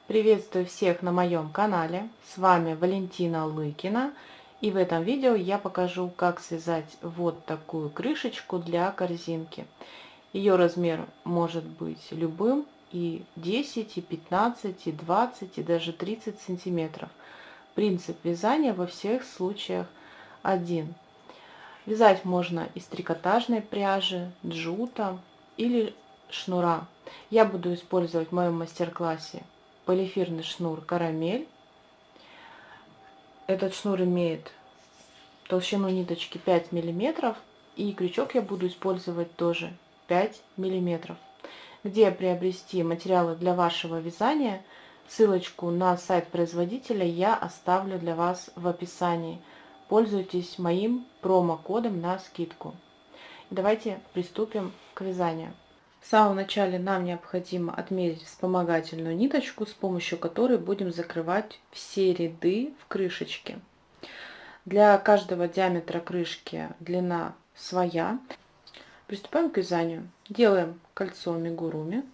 Приветствую всех на моем канале. С вами Валентина Лыкина. И в этом видео я покажу, как связать вот такую крышечку для корзинки. Ее размер может быть любым, и 10, и 15, и 20, и даже 30 сантиметров. Принцип вязания во всех случаях один. Вязать можно из трикотажной пряжи, джута или шнура. Я буду использовать в моем мастер-классе полиэфирный шнур карамель. Этот шнур имеет толщину ниточки 5 миллиметров, и крючок я буду использовать тоже 5 миллиметров. Где приобрести материалы для вашего вязания, ссылочку на сайт производителя я оставлю для вас в описании. Пользуйтесь моим промокодом на скидку. Давайте приступим к вязанию. В самом начале нам необходимо отметить вспомогательную ниточку, с помощью которой будем закрывать все ряды в крышечке. Для каждого диаметра крышки длина своя. Приступаем к вязанию. Делаем кольцо амигуруми.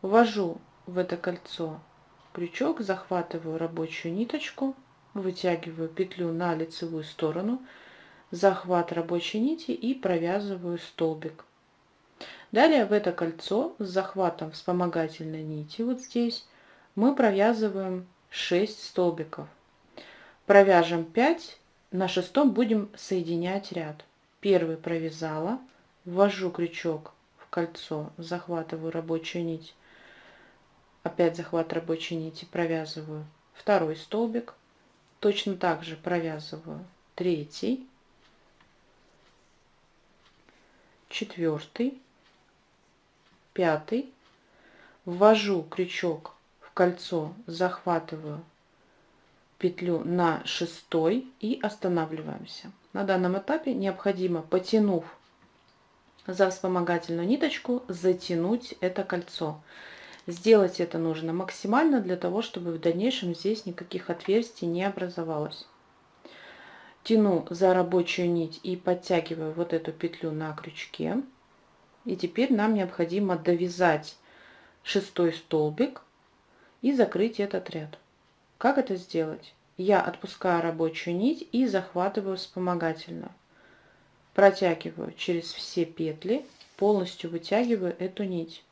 Ввожу в это кольцо крючок, захватываю рабочую ниточку, вытягиваю петлю на лицевую сторону, захват рабочей нити и провязываю столбик. Далее в это кольцо с захватом вспомогательной нити вот здесь мы провязываем 6 столбиков. Провяжем 5, на шестом будем соединять ряд. Первый провязала, ввожу крючок в кольцо, захватываю рабочую нить, опять захват рабочей нити, провязываю второй столбик, точно так же провязываю третий, четвертый, пятый, ввожу крючок в кольцо, захватываю петлю на шестой и останавливаемся. На данном этапе необходимо, потянув за вспомогательную ниточку, затянуть это кольцо. Сделать это нужно максимально для того, чтобы в дальнейшем здесь никаких отверстий не образовалось. Тяну за рабочую нить и подтягиваю вот эту петлю на крючке. И теперь нам необходимо довязать шестой столбик и закрыть этот ряд. Как это сделать? Я отпускаю рабочую нить и захватываю вспомогательно. Протягиваю через все петли, полностью вытягиваю эту нить.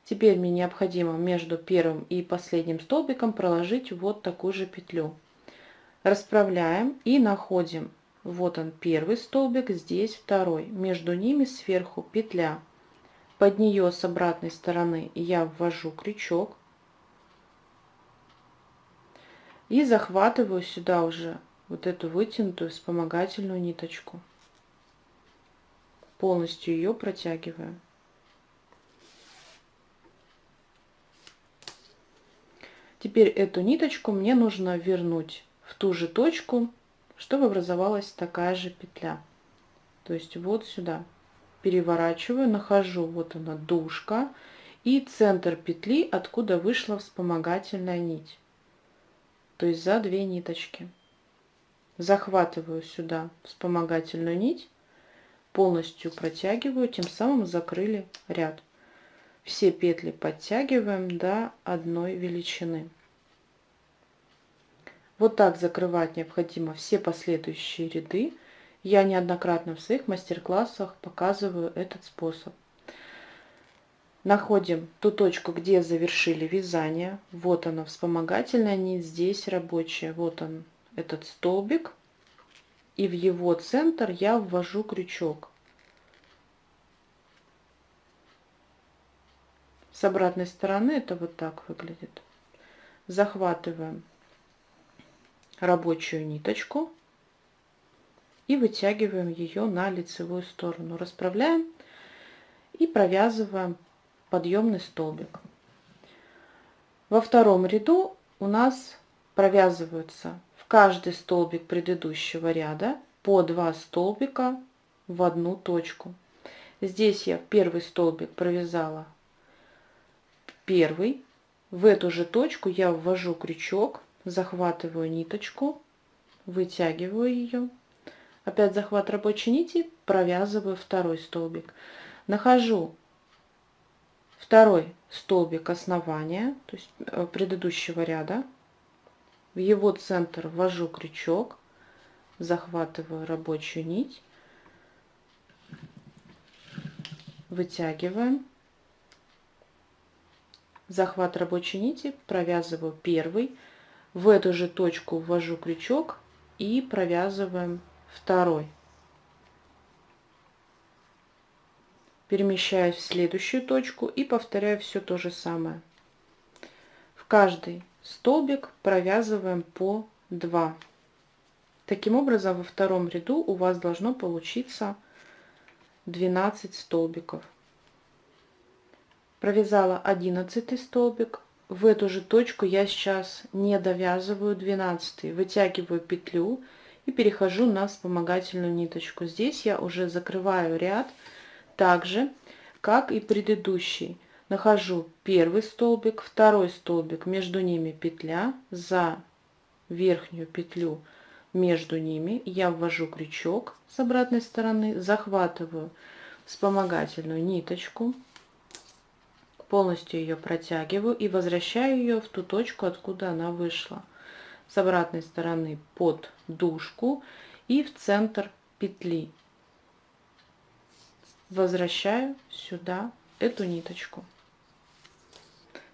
Теперь мне необходимо между первым и последним столбиком проложить вот такую же петлю. Расправляем и находим. Вот он, первый столбик, здесь второй. Между ними сверху петля. Под нее с обратной стороны я ввожу крючок и захватываю сюда уже вот эту вытянутую вспомогательную ниточку. Полностью ее протягиваю. Теперь эту ниточку мне нужно вернуть в ту же точку, чтобы образовалась такая же петля. То есть вот сюда. Переворачиваю, нахожу, вот она, дужка, и центр петли, откуда вышла вспомогательная нить. То есть за две ниточки. Захватываю сюда вспомогательную нить, полностью протягиваю, тем самым закрыли ряд. Все петли подтягиваем до одной величины. Вот так закрывать необходимо все последующие ряды. Я неоднократно в своих мастер-классах показываю этот способ. Находим ту точку, где завершили вязание. Вот она, вспомогательная нить, здесь рабочая. Вот он, этот столбик. И в его центр я ввожу крючок. С обратной стороны это вот так выглядит. Захватываем рабочую ниточку и вытягиваем ее на лицевую сторону. Расправляем и провязываем подъемный столбик. Во втором ряду у нас провязываются в каждый столбик предыдущего ряда по 2 столбика в одну точку. Здесь я в первый столбик провязала первый. В эту же точку я ввожу крючок, захватываю ниточку, вытягиваю ее. Опять захват рабочей нити, провязываю второй столбик. Нахожу второй столбик основания, то есть предыдущего ряда. В его центр ввожу крючок, захватываю рабочую нить, вытягиваем. Захват рабочей нити, провязываю первый, в эту же точку ввожу крючок и провязываем второй. Перемещаюсь в следующую точку и повторяю все то же самое. В каждый столбик провязываем по 2. Таким образом, во втором ряду у вас должно получиться 12 столбиков. Провязала 11 столбик. В эту же точку я сейчас не довязываю 12, вытягиваю петлю и перехожу на вспомогательную ниточку. Здесь я уже закрываю ряд так же, как и предыдущий. Нахожу первый столбик, второй столбик, между ними петля, за верхнюю петлю между ними я ввожу крючок с обратной стороны, захватываю вспомогательную ниточку, полностью ее протягиваю и возвращаю ее в ту точку, откуда она вышла. С обратной стороны под дужку и в центр петли. Возвращаю сюда эту ниточку.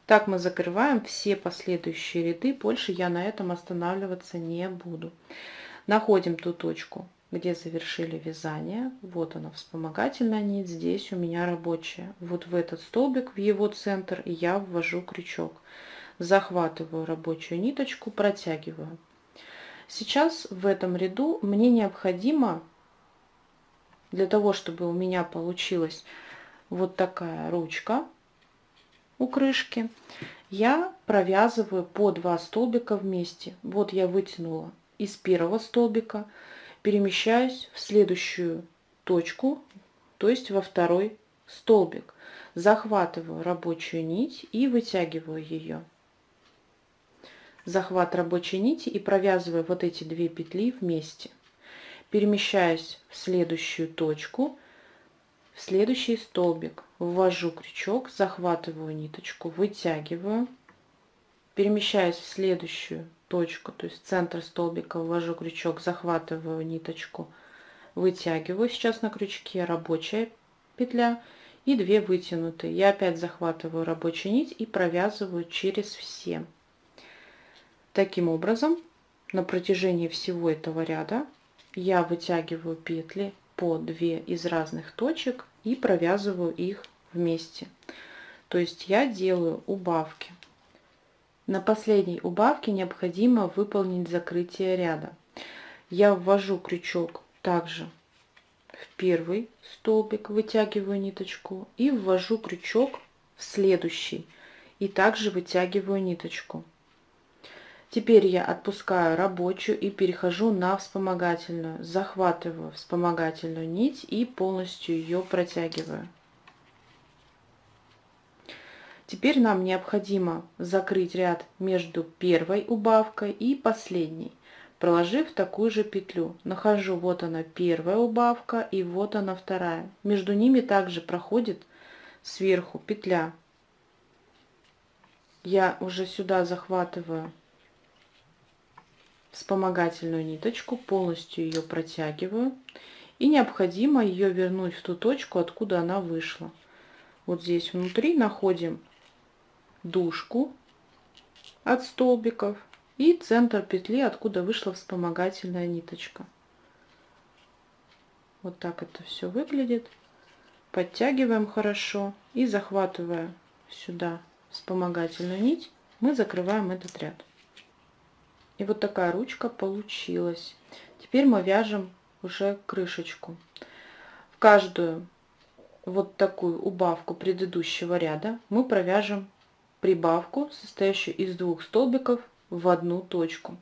Так мы закрываем все последующие ряды. Больше я на этом останавливаться не буду. Находим ту точку, где завершили вязание. Вот она, вспомогательная нить. Здесь у меня рабочая. Вот в этот столбик, в его центр, я ввожу крючок. Захватываю рабочую ниточку, протягиваю. Сейчас в этом ряду мне необходимо, для того, чтобы у меня получилась вот такая ручка у крышки, я провязываю по 2 столбика вместе. Вот я вытянула из первого столбика, перемещаюсь в следующую точку, то есть во второй столбик. Захватываю рабочую нить и вытягиваю ее. Захват рабочей нити и провязываю вот эти 2 петли вместе. Перемещаюсь в следующую точку, в следующий столбик, ввожу крючок, захватываю ниточку, вытягиваю, перемещаюсь в следующую точку, то есть в центр столбика, ввожу крючок, захватываю ниточку, вытягиваю. Сейчас на крючке рабочая петля и 2 вытянутые. Я опять захватываю рабочую нить и провязываю через все. Таким образом, на протяжении всего этого ряда я вытягиваю петли по 2 из разных точек и провязываю их вместе. То есть я делаю убавки. На последней убавке необходимо выполнить закрытие ряда. Я ввожу крючок также в первый столбик, вытягиваю ниточку и ввожу крючок в следующий и также вытягиваю ниточку. Теперь я отпускаю рабочую и перехожу на вспомогательную. Захватываю вспомогательную нить и полностью ее протягиваю. Теперь нам необходимо закрыть ряд между первой убавкой и последней, проложив такую же петлю. Нахожу, вот она первая убавка и вот она вторая. Между ними также проходит сверху петля. Я уже сюда захватываю вспомогательную ниточку, полностью ее протягиваю, и необходимо ее вернуть в ту точку, откуда она вышла. Вот здесь внутри находим дужку от столбиков и центр петли, откуда вышла вспомогательная ниточка. Вот так это все выглядит. Подтягиваем хорошо и, захватывая сюда вспомогательную нить, мы закрываем этот ряд. И вот такая ручка получилась. Теперь мы вяжем уже крышечку. В каждую вот такую убавку предыдущего ряда мы провяжем прибавку, состоящую из 2 столбиков в одну точку.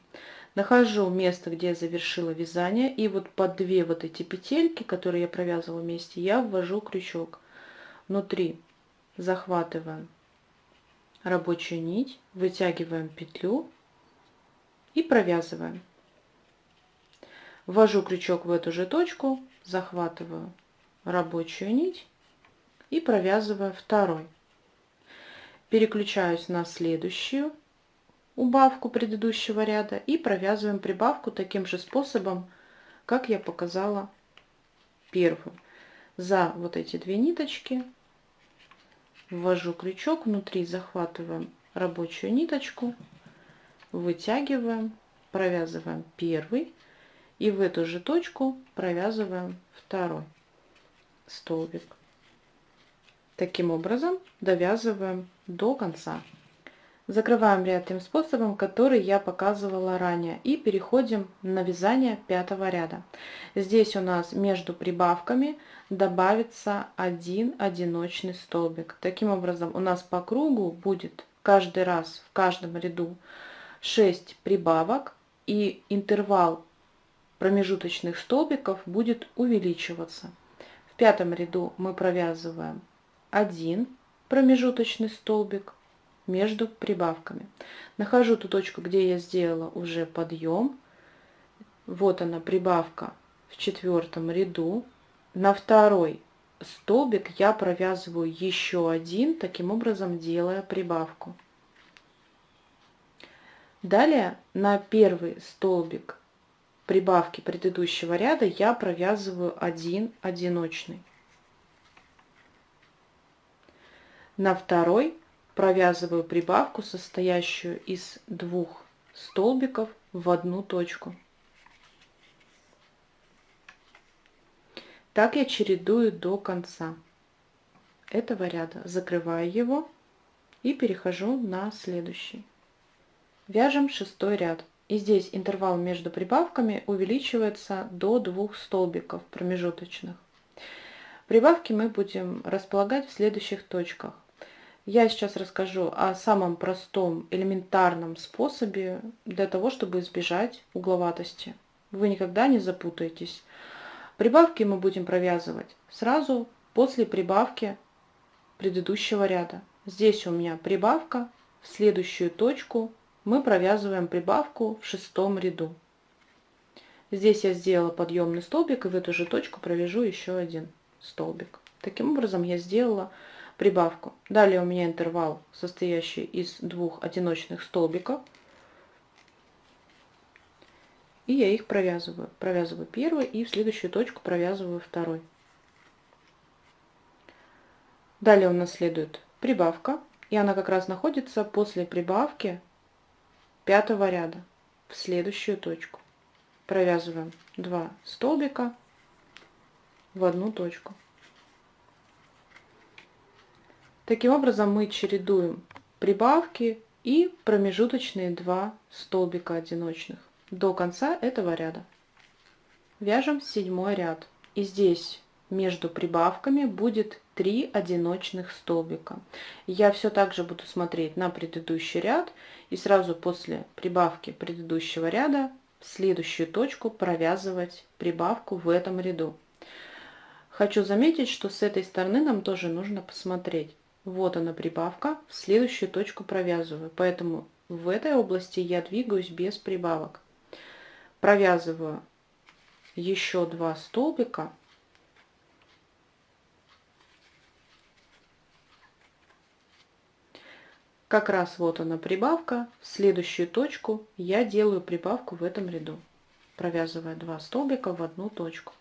Нахожу место, где я завершила вязание, и вот под 2 вот эти петельки, которые я провязывала вместе, я ввожу крючок. Внутри захватываем рабочую нить, вытягиваем петлю и провязываем. Ввожу крючок в эту же точку, захватываю рабочую нить и провязываю второй. переключаюсь на следующую убавку предыдущего ряда и провязываем прибавку таким же способом, как я показала первую. За вот эти две ниточки ввожу крючок, внутри захватываем рабочую ниточку, вытягиваем, провязываем первый и в эту же точку провязываем второй столбик. Таким образом довязываем до конца. Закрываем ряд тем способом, который я показывала ранее, и переходим на вязание пятого ряда. Здесь у нас между прибавками добавится один одиночный столбик. Таким образом у нас по кругу будет каждый раз в каждом ряду 6 прибавок, и интервал промежуточных столбиков будет увеличиваться. В пятом ряду мы провязываем один промежуточный столбик между прибавками. Нахожу ту точку, где я сделала уже подъем. Вот она, прибавка в четвертом ряду. На второй столбик я провязываю еще один, таким образом делая прибавку. Далее на первый столбик прибавки предыдущего ряда я провязываю один одиночный. На второй провязываю прибавку, состоящую из двух столбиков в одну точку. Так я чередую до конца этого ряда, закрываю его и перехожу на следующий. Вяжем шестой ряд. И здесь интервал между прибавками увеличивается до 2 столбиков промежуточных. Прибавки мы будем располагать в следующих точках. Я сейчас расскажу о самом простом элементарном способе для того, чтобы избежать угловатости. Вы никогда не запутаетесь. Прибавки мы будем провязывать сразу после прибавки предыдущего ряда. Здесь у меня прибавка, в следующую точку мы провязываем прибавку в шестом ряду. Здесь я сделала подъемный столбик и в эту же точку провяжу еще один столбик. Таким образом я сделала прибавку. Далее у меня интервал, состоящий из двух одиночных столбиков, и я их провязываю. Провязываю первый и в следующую точку провязываю второй. Далее у нас следует прибавка, и она как раз находится после прибавки пятого ряда в следующую точку. Провязываем 2 столбика в одну точку. Таким образом мы чередуем прибавки и промежуточные 2 столбика одиночных до конца этого ряда. Вяжем седьмой ряд. И здесь между прибавками будет 3 одиночных столбика. Я все так же буду смотреть на предыдущий ряд и сразу после прибавки предыдущего ряда в следующую точку провязывать прибавку в этом ряду. Хочу заметить, что с этой стороны нам тоже нужно посмотреть. Вот она прибавка, в следующую точку провязываю, поэтому в этой области я двигаюсь без прибавок. Провязываю еще 2 столбика. Как раз вот она прибавка, в следующую точку я делаю прибавку в этом ряду, провязывая 2 столбика в одну точку.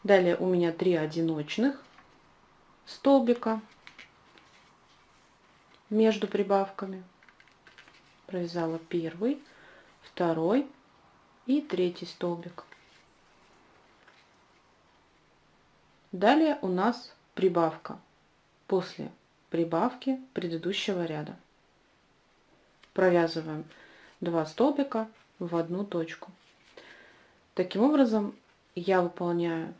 Далее у меня 3 одиночных столбика между прибавками. Провязала первый, второй и третий столбик. Далее у нас прибавка после прибавки предыдущего ряда. Провязываем 2 столбика в одну точку. Таким образом я выполняю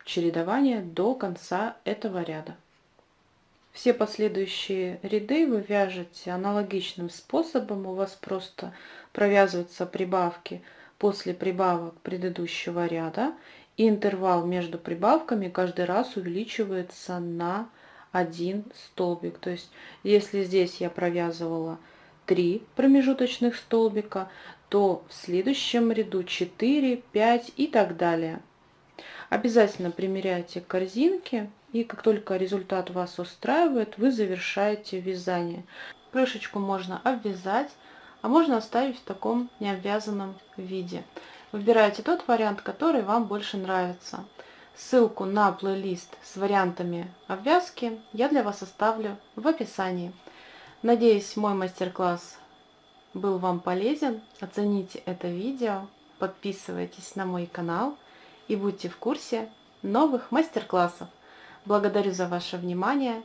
чередование до конца этого ряда. Все последующие ряды вы вяжете аналогичным способом. У вас просто провязываются прибавки после прибавок предыдущего ряда, и интервал между прибавками каждый раз увеличивается на 1 столбик. То есть если здесь я провязывала 3 промежуточных столбика, то в следующем ряду 4, 5 и так далее. Обязательно примеряйте корзинки, и как только результат вас устраивает, вы завершаете вязание. Крышечку можно обвязать, а можно оставить в таком необвязанном виде. Выбирайте тот вариант, который вам больше нравится. Ссылку на плейлист с вариантами обвязки я для вас оставлю в описании. Надеюсь, мой мастер-класс был вам полезен. Оцените это видео, подписывайтесь на мой канал и будьте в курсе новых мастер-классов. Благодарю за ваше внимание.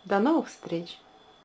До новых встреч!